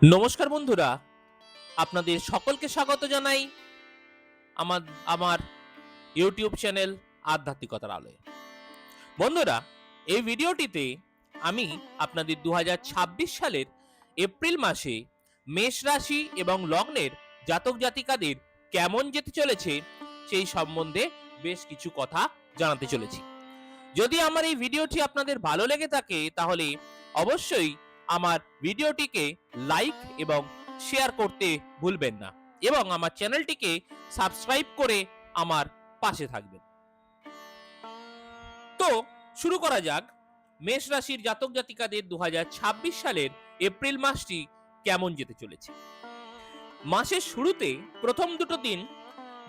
নমস্কার বন্ধুরা, আপনাদের সকলকে স্বাগত জানাই আমার আমার ইউটিউব চ্যানেল আধ্যাত্মিকতার আলোয়। বন্ধুরা, এই ভিডিওটিতে আমি আপনাদের 2026 সালের এপ্রিল মাসে মেষ রাশি এবং লগ্নের জাতক জাতিকাদের কেমন যেতে চলেছে সেই সম্বন্ধে বেশ কিছু কথা জানাতে চলেছি। যদি আমার এই ভিডিওটি আপনাদের ভালো লেগে থাকে তাহলে অবশ্যই আমার ভিডিওটিকে লাইক এবং শেয়ার করতে ভুলবেন না এবং আমার চ্যানেলটিকে সাবস্ক্রাইব করে আমার পাশে থাকবেন। তো শুরু করা যাক মেষ রাশির জাতক জাতিকাদের 2026 সালের এপ্রিল মাসটি কেমন যেতে চলেছে। মাসের শুরুতে প্রথম দুটো দিন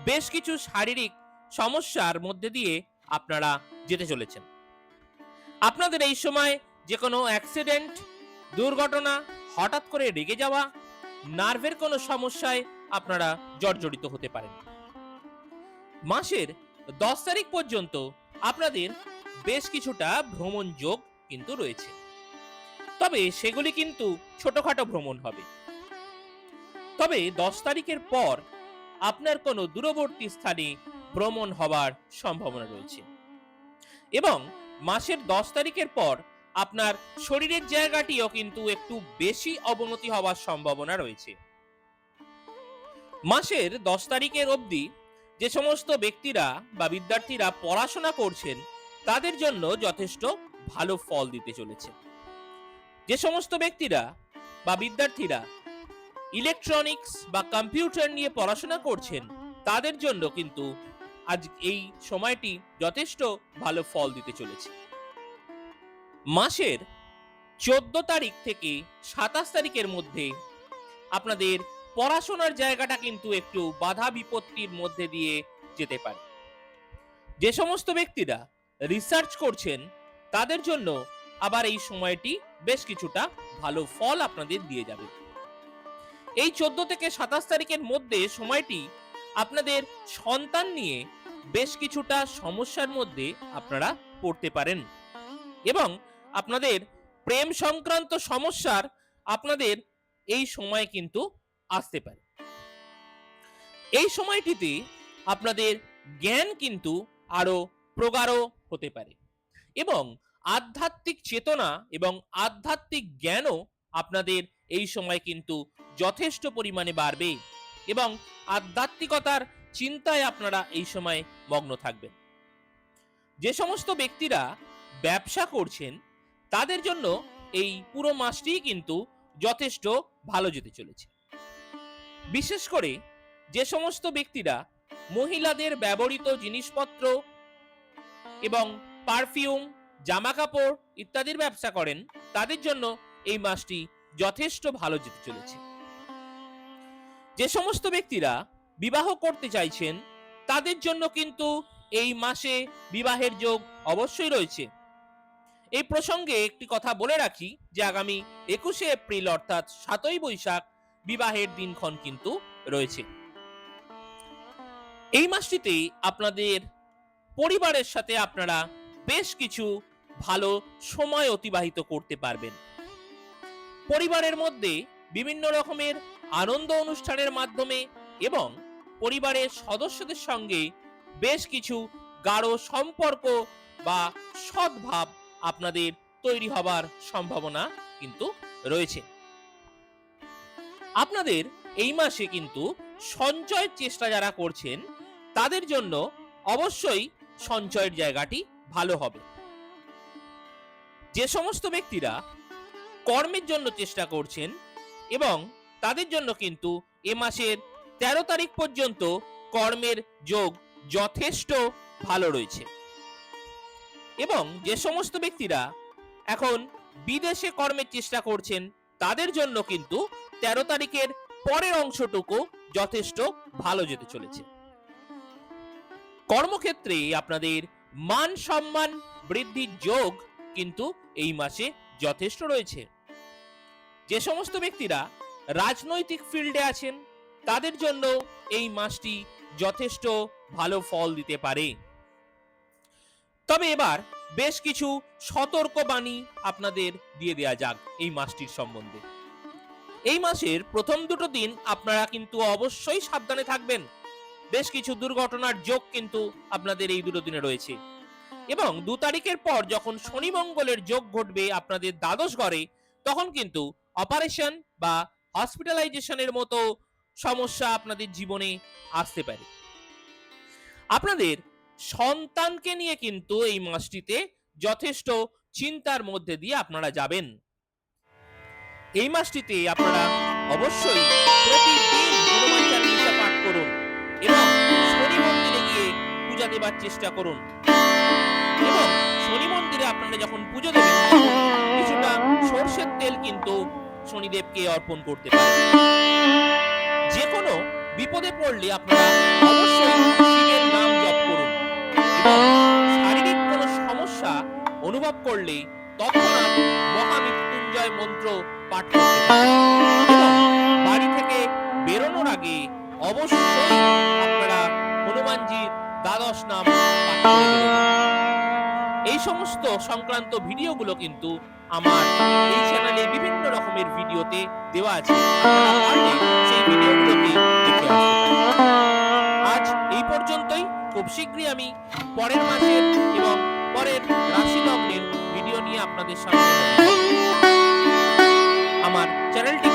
বেশ কিছু শারীরিক সমস্যার মধ্যে দিয়ে আপনারা যেতে চলেছেন। আপনাদের এই সময় যে কোনো অ্যাক্সিডেন্ট, দুর্ঘটনা, হঠাৎ করে রেগে যাওয়া, নার্ভের কোনো সমস্যায় আপনারা জর্জরিত হতে পারেন। মাসের 10 তারিখ পর্যন্ত আপনাদের বেশ কিছুটা ভ্রমণ যোগ কিন্তু রয়েছে, তবে সেগুলি কিন্তু ছোটখাটো ভ্রমণ হবে। তবে 10 তারিখের পর আপনার কোনো দূরবর্তী স্থানে ভ্রমণ হবার সম্ভাবনা রয়েছে এবং মাসের 10 তারিখের পর আপনার শরীরের জায়গাটিও কিন্তু একটু বেশি অবনতি হওয়ার সম্ভাবনা রয়েছে। মাসের 10 তারিখের অবধি যে সমস্ত ব্যক্তিরা বা বিদ্যার্থীরা পড়াশোনা করছেন তাদের জন্য যথেষ্ট ভালো ফল দিতে চলেছে। যে সমস্ত ব্যক্তিরা বা বিদ্যার্থীরা ইলেকট্রনিক্স বা কম্পিউটার নিয়ে পড়াশোনা করছেন তাদের জন্য কিন্তু আজ এই সময়টি যথেষ্ট ভালো ফল দিতে চলেছে। মাসের 14 তারিখ থেকে 27 তারিখের মধ্যে আপনাদের পড়াশোনার জায়গাটা কিন্তু একটু বাধা বিপত্তির মধ্যে দিয়ে যেতে পারে। যে সমস্ত ব্যক্তিরা রিসার্চ করছেন তাদের জন্য আবার এই সময়টি বেশ কিছুটা ভালো ফল আপনাদের দিয়ে যাবে। এই 14 থেকে 27 তারিখের মধ্যে সময়টি আপনাদের সন্তান নিয়ে বেশ কিছুটা সমস্যার মধ্যে আপনারা পড়তে পারেন এবং আপনাদের প্রেম সংক্রান্ত সমস্যার আপনাদের এই সময় কিন্তু আসতে পারে। এই সময়টিতে আপনাদের জ্ঞান কিন্তু আরো প্রগাঢ় হতে পারে এবং আধ্যাত্মিক চেতনা এবং আধ্যাত্মিক জ্ঞানও আপনাদের এই সময় কিন্তু যথেষ্ট পরিমাণে বাড়বে এবং আধ্যাত্মিকতার চিন্তায় আপনারা এই সময় মগ্ন থাকবেন। যে সমস্ত ব্যক্তিরা ব্যবসা করছেন তাদের জন্য এই পুরো মাসটি কিন্তু যথেষ্ট ভালো যেতে চলেছে। বিশেষ করে যে সমস্ত ব্যক্তিরা মহিলাদের ব্যবহৃত জিনিসপত্র এবং পারফিউম, জামা কাপড় ইত্যাদির ব্যবসা করেন তাদের জন্য এই মাসটি যথেষ্ট ভালো যেতে চলেছে। যে সমস্ত ব্যক্তিরা বিবাহ করতে চাইছেন তাদের জন্য কিন্তু এই মাসে বিবাহের যোগ অবশ্যই রয়েছে। এই প্রসঙ্গে একটি কথা বলে রাখি যে আগামী 21শে এপ্রিল অর্থাৎ 7ই বৈশাখ বিবাহের দিনক্ষণ কিন্তু রয়েছে। এই মাসটিতে আপনাদের পরিবারের সাথে আপনারা বেশ কিছু ভালো সময় অতিবাহিত করতে পারবেন। পরিবারের মধ্যে বিভিন্ন রকমের আনন্দ অনুষ্ঠানের মাধ্যমে এবং পরিবারের সদস্যদের সঙ্গে বেশ কিছু গাঢ় সম্পর্ক বা সদ্ভাব আপনাদের তৈরি হবার সম্ভাবনা কিন্তু রয়েছে। আপনাদের এই মাসে কিন্তু সঞ্চয়ের চেষ্টা যারা করছেন তাদের জন্য অবশ্যই সঞ্চয়ের জায়গাটি ভালো হবে। যে সমস্ত ব্যক্তিরা কর্মের জন্য চেষ্টা করছেন এবং তাদের জন্য কিন্তু এ মাসের 13 তারিখ পর্যন্ত কর্মের যোগ যথেষ্ট ভালো রয়েছে এবং যে সমস্ত ব্যক্তিরা এখন বিদেশে কর্মের চেষ্টা করছেন তাদের জন্য কিন্তু 13 তারিখের পরের অংশটুকু যথেষ্ট ভালো যেতে চলেছে। কর্মক্ষেত্রে আপনাদের মান সম্মান বৃদ্ধির যোগ কিন্তু এই মাসে যথেষ্ট রয়েছে। যে সমস্ত ব্যক্তিরা রাজনৈতিক ফিল্ডে আছেন তাদের জন্য এই মাসটি যথেষ্ট ভালো ফল দিতে পারে। তবে এবার বেশ কিছু সতর্কবাণী আপনাদের দিয়ে দেয়া যাক এই মাসটির সম্বন্ধে। এই মাসের প্রথম দুটো দিন আপনারা কিন্তু অবশ্যই সাবধানে থাকবেন। বেশ কিছু দুর্ঘটনার যোগ কিন্তু আপনাদের এই দুটো দিনে রয়েছে। এবং 2 তারিখের পর যখন শনি মঙ্গলের যোগ ঘটবে আপনাদের দ্বাদশ ঘরে, তখন কিন্তু অপারেশন বা হসপিটালাইজেশনের মতো সমস্যা আপনাদের জীবনে আসতে পারে। আপনাদের সন্তানকে নিয়ে কিন্তু এই মাসটিতে যথেষ্ট চিন্তার মধ্যে দিয়ে আপনারা যাবেন। এই মাসটিতে আপনারা অবশ্যই প্রতিদিন হনুমান চালিসা পাঠ করুন এবং শনি মন্দিরে গিয়ে পূজা দেবার চেষ্টা করুন। এবং শনি মন্দিরে আপনারা যখন পুজো দেবেন তখন কিছুটা সরষের তেল কিন্তু শনিদেবকে অর্পণ করতে পারেন। যে কোনো বিপদে পড়লে আপনারা অবশ্যই শিবের নাম জপ করুন এবং শারীরিক কোনো সমস্যা অনুভব করলে তৎক্ষণাৎ মহামৃত্যুঞ্জয় মন্ত্র পাঠ করতে পারেন। এবং বাড়ি থেকে বেরোনোর আগে অবশ্যই আপনারা হনুমানজির দ্বাদশ নাম পাঠ করে বেরোবেন। এই সমস্ত সংক্রান্ত ভিডিওগুলো কিন্তু আমার এই চ্যানেলে বিভিন্ন রকমের ভিডিওতে দেওয়া আছে, আপনারা পারলে সেই ভিডিওগুলোকে দেখে আসতে পারেন। আজ এই পর্যন্তই। খুব শীঘ্রই আমি পরের মাসের এবং পরের রাশি লগ্নের ভিডিও নিয়ে আপনাদের সামনে হাজির হব। আমার চ্যানেলটি